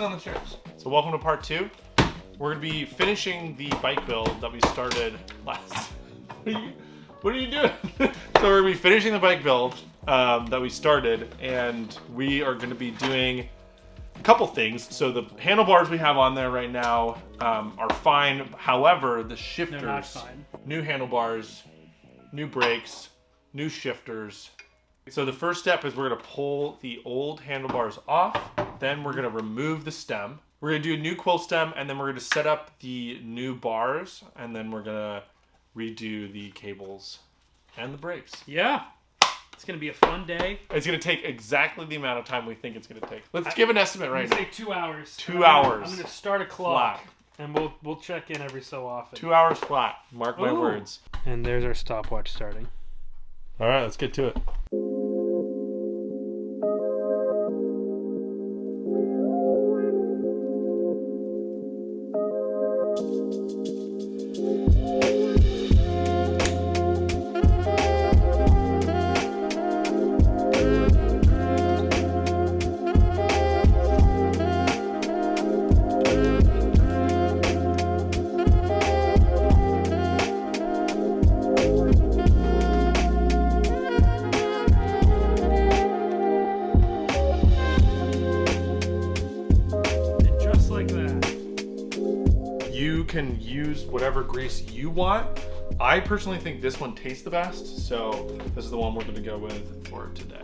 On the chairs. So welcome to part 2. We're going to be finishing the bike build that we started last. What are you doing? So we're going to be finishing the bike build that we started, and we are going to be doing a couple things. So the handlebars we have on there right now are fine. However, the shifters, they're not fine. New handlebars, new brakes, new shifters. So the first step is we're going to pull the old handlebars off. Then we're going to remove the stem. We're going to do a new quill stem, and then we're going to set up the new bars, and then we're going to redo the cables and the brakes. Yeah. It's going to be a fun day. It's going to take exactly the amount of time we think it's going to take. Let's give an estimate right now. I'm going to say 2 hours. 2 hours. I'm going to start a clock. Flat. And we'll check in every so often. 2 hours flat. Mark my words. And there's our stopwatch starting. All right, let's get to it. You can use whatever grease you want. I personally think this one tastes the best, so this is the one we're going to go with for today.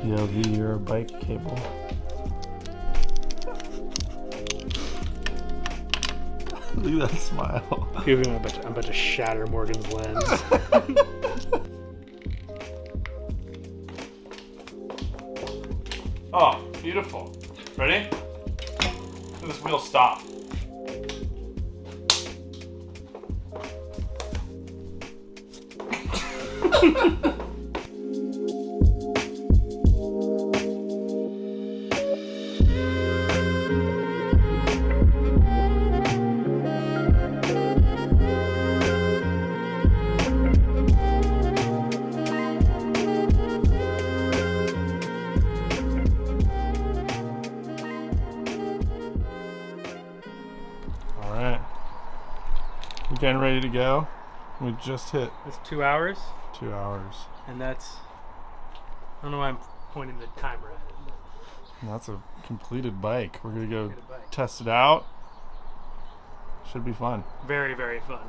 POV your bike cable. Look at that smile. I'm about to shatter Morgan's lens. Oh, beautiful. Ready? Let this wheel stop. Getting ready to go. We just hit. It's 2 hours. 2 hours. And that's. I don't know why I'm pointing the timer at it. And that's a completed bike. We're gonna go test it out. Should be fun. Very, very fun.